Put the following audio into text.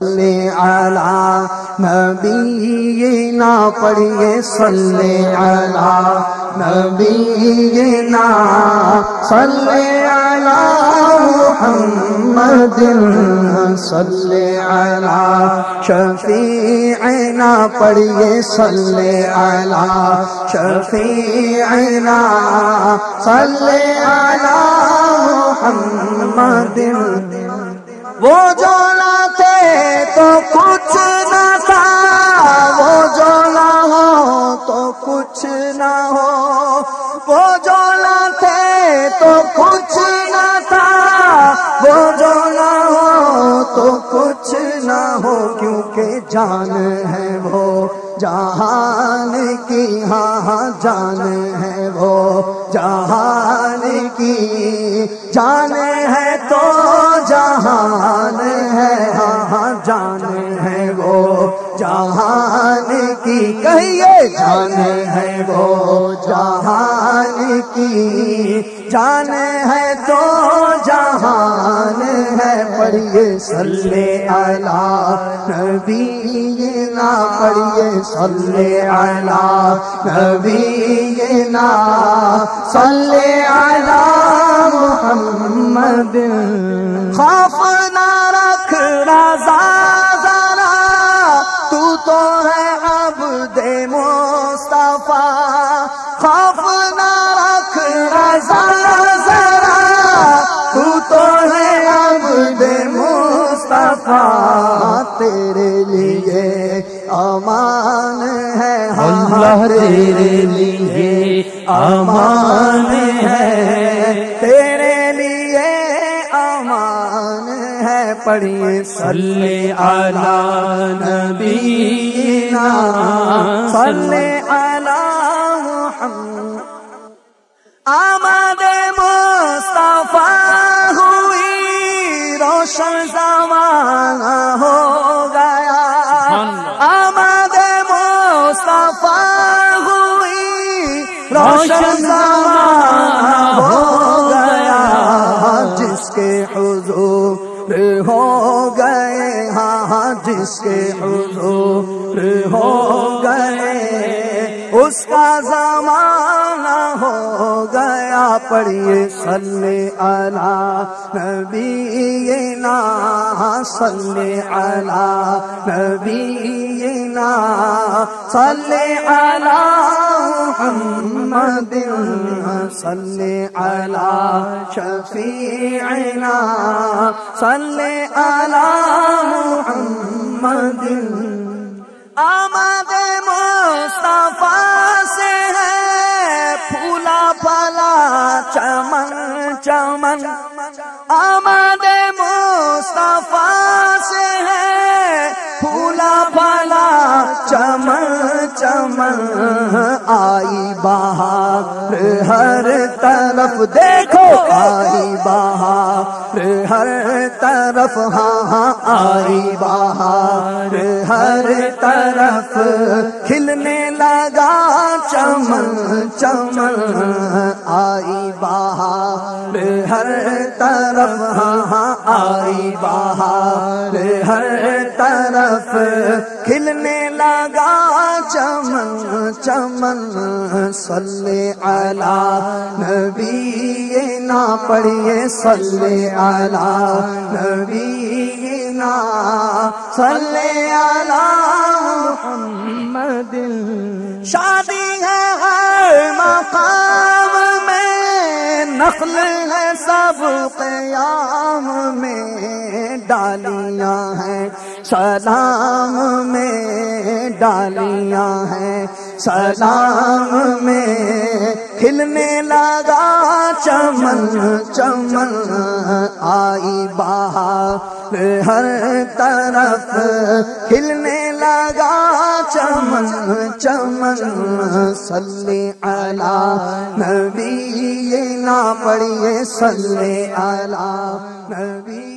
صلی علی نبینا پڑھیے صلی علی نبینا صلی علی محمد صلی علی شفیعنا پڑھیے صلی علی شفیعنا صلی علی محمد وہ جو نہ تھے تو کچھ نہ تھا وہ جو نہ ہو تو کچھ نہ ہو وہ جو نہ تھے تو کچھ نہ تھا وہ جو نہ ہو تو کچھ نہ ہو کیونکہ جان ہے وہ جہان کی ہاں جان ہے وہ جہان کی جان ہے تو جہان ہے ہاں جان ہے وہ جہان کی کہیے جان ہے وہ جہان کی جان ہے تو جہان ہے پڑھیے صلی علی نبینا پڑھیے صلی علی نبینا صلی علی محمد خوف نہ رکھ رضا ذرا تو ہے عبد مصطفیٰ خوف نہ رکھ رضا ذرا تو ہے عبد مصطفیٰ تیرے لیے امان ہے اللہ تیرے لیے امان ہے تیرے لیے امان ہے پڑھیے صلی علی نبینا صلی علی محمد آمد مصطفیٰ ہوئی روشن زمانہ ہو گیا آمد مصطفیٰ ہوئی روشن زمانہ ہو گیا جس کے حضور ہو گئے ہاں جس کے حضور ہو گئے اس کا زمانہ ہو گیا پڑھیے صلی علی نبینا صلی علی نبینا صلی علی محمد صلی علی شفیعنا صلی علی محمد آمد مصطفیٰ سے ہے پھولا پھلا چمن چمن آمد مصطفیٰ سے ہے پھولا پھلا چمن چمن آئی بہار ہر طرف دیکھو آئی بہار ہر طرف ہاں آئی بہار ہر طرف کھلنے لگا چمن چمن آئی بہار ہر طرف ہاں آئی بہار ہر طرف کھلنے لگا چمن چمن صلی علی نبینا پڑھیے صلی علی نبینا صلی علی محمد شادی ہے ہر مقام میں نقل ہے سب قیام میں ڈالیاں ہیں سلام میں ڈالیاں ہیں سلام میں کھلنے لگا چمن چمن آئی بہار ہر طرف کھلنے لگا چمن چمن صلی علی نبینا پڑھیے صلی علی نبی